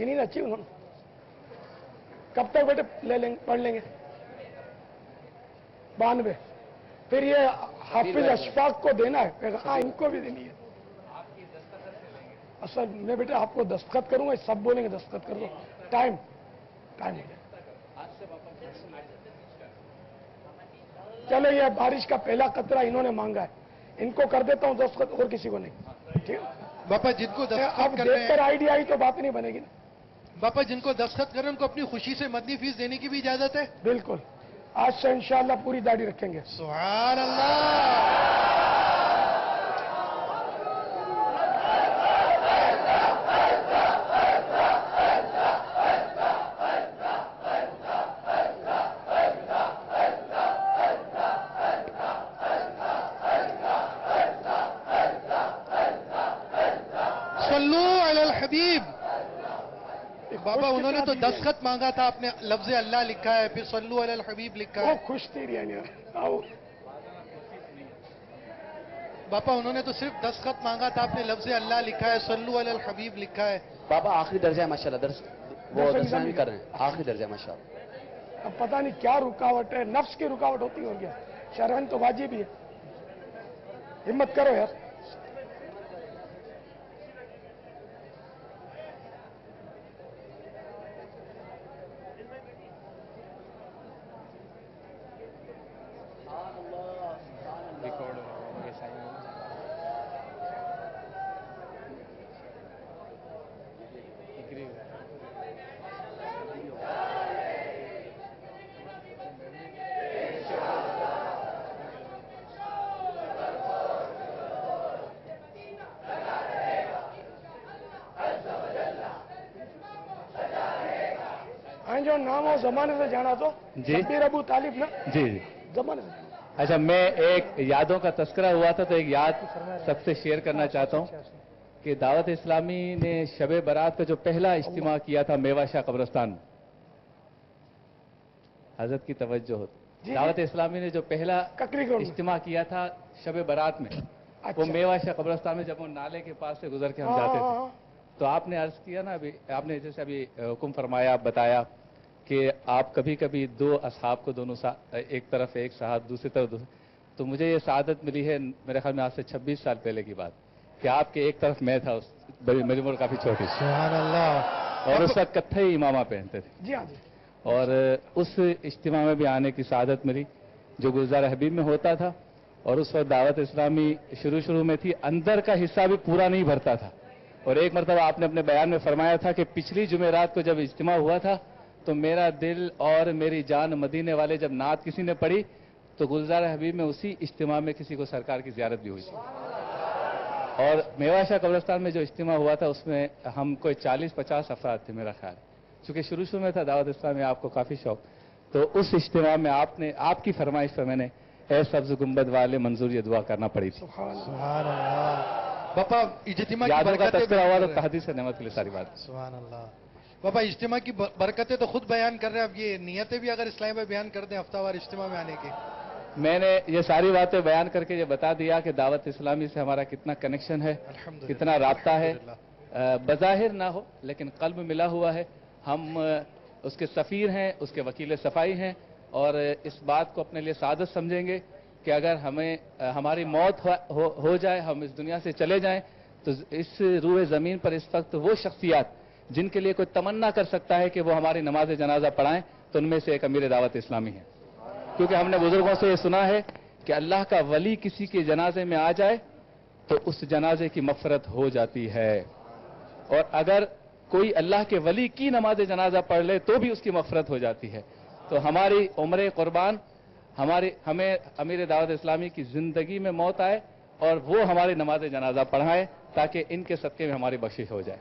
गिनी रखी उन्होंने। कब तक बेटे ले लेंगे, पढ़ लेंगे? 92। फिर ये हाफिज अशफाक को देना है, हाँ इनको भी देनी है। असल मैं बेटा आपको दस्तखत करूंगा, सब बोलेंगे दस्तखत कर दो, टाइम टाइम हो जाए। चलो ये बारिश का पहला कतरा इन्होंने मांगा है, इनको कर देता हूं दस्तखत, और किसी को नहीं, ठीक है? बापा जिनको अब दस्तखत कर रहे देखकर हैं, आइडिया आई तो बात नहीं बनेगी ना। बापा जिनको दस्तखत कर रहे हैं उनको अपनी खुशी से मदनी फीस देने की भी इजाजत है? बिल्कुल, आज से इंशाअल्लाह पूरी दाढ़ी रखेंगे। सुभान अल्लाह। सल्लू अलल हबीब। बाबा उन्होंने तो दस्तखत मांगा था, आपने लफ्ज अल्लाह लिखा है, फिर सल्लू अलल हबीब लिखा वो है। खुश थी यानी आओ। बापा उन्होंने तो सिर्फ दस्तखत मांगा था, आपने लफ्ज अल्लाह लिखा है, सल्लू अलल हबीब लिखा है। बाबा आखिरी दर्जा है माशाल्लाह, वो दर्जा नहीं कर रहे हैं, आखिरी दर्जा है माशाल्लाह। अब पता नहीं क्या रुकावट है, नफ्स की रुकावट होती हो गया, शरहन तो वाजिब ही है। हिम्मत करो यार। जो नाम हो जमाने से जाना तो जी। शब्बीर अबू तालिब ना, जी जी। जमाने से जाना। अच्छा, मैं एक यादों का तस्करा हुआ था तो एक याद सबसे शेयर करना चाहता हूँ कि दावत इस्लामी ने शब बारात का जो पहला इज्तिमा किया था मेवाशाह कब्रिस्तान में, हजरत की तवज्जो हो, दावत इस्लामी ने जो पहला इज्तिमा किया था शब बारात में, वो मेवाशाह कब्रिस्तान में जब वो नाले के पास से गुजर के हम जाते थे, तो आपने अर्ज किया ना, अभी आपने जैसे अभी हुक्म फरमाया, बताया कि आप कभी कभी दो असहाब को दोनों एक तरफ एक साहब दूसरी तरफ दूसरे, तो मुझे ये सआदत मिली है मेरे ख्याल में आज से 26 साल पहले की बात, कि आपके एक तरफ मैं था, मेरी उम्र काफी छोटी, सुभान अल्लाह, और उस वक्त कत्थई इमामा पहनते थे। जी हाँ। और उस इज्तिमा में भी आने की सआदत मिली जो गुलजार हबीब में होता था, और उस वक्त दावत इस्लामी शुरू में थी, अंदर का हिस्सा भी पूरा नहीं भरता था। और एक मरतबा आपने अपने बयान में फरमाया था कि पिछली जुमेरात को जब इज्तिमा हुआ था तो मेरा दिल और मेरी जान मदीने वाले, जब नात किसी ने पढ़ी तो गुलजार हबीब में उसी इज्तिमा में किसी को सरकार की ज़ियारत भी हुई थी। और मेवाशाह कब्रिस्तान में जो इज्तिमा हुआ था उसमें हम कोई 40-50 अफराद थे मेरा ख्याल, चूंकि शुरू में था दावत इस्लाम में, आपको काफ़ी शौक, तो उस इज्तिमा में आपने, आपकी फरमाइश पर मैंने ए सब्ज गुंबद वाले मंजूर ये दुआ करना पड़ी थी। सुभान अल्लाह। बापा इज्तिमा की यादों का बरकतें तस्करा हुआ तो तहदीस नेमत के लिए सारी बात। सुभान अल्लाह। बाबा इज्तिमा की बरकतें तो खुद बयान कर रहे हैं, अब ये नियतें भी अगर इस्लाम में बयान कर दें हफ्तावार इज्तिमा में आने की। मैंने ये सारी बातें बयान करके ये बता दिया कि दावत इस्लामी से हमारा कितना कनेक्शन है, कितना राब्ता है, बज़ाहिर ना हो लेकिन कल्ब मिला हुआ है। हम उसके सफ़ीर हैं, उसके वकील सफ़ाई हैं, और इस बात को अपने लिए सादत समझेंगे कि अगर हमें हमारी मौत हो जाए, हम इस दुनिया से चले जाएं, तो इस रूए ज़मीन पर इस वक्त वो शख्सियात जिनके लिए कोई तमन्ना कर सकता है कि वो हमारी नमाज जनाजा पढ़ाएं, तो उनमें से एक अमीर दावत इस्लामी है। क्योंकि हमने बुजुर्गों से ये सुना है कि अल्लाह का वली किसी के जनाजे में आ जाए तो उस जनाजे की मग़फ़िरत हो जाती है, और अगर कोई अल्लाह के वली की नमाज जनाजा पढ़ ले तो भी उसकी मग़फ़िरत हो जाती है। तो हमारी उम्र कुर्बान, हमें अमीर दावत इस्लामी की ज़िंदगी में मौत आए और वो हमारी नमाज जनाजा पढ़ाएं ताकि इनके सदक़े में हमारी बख्शिश हो जाए।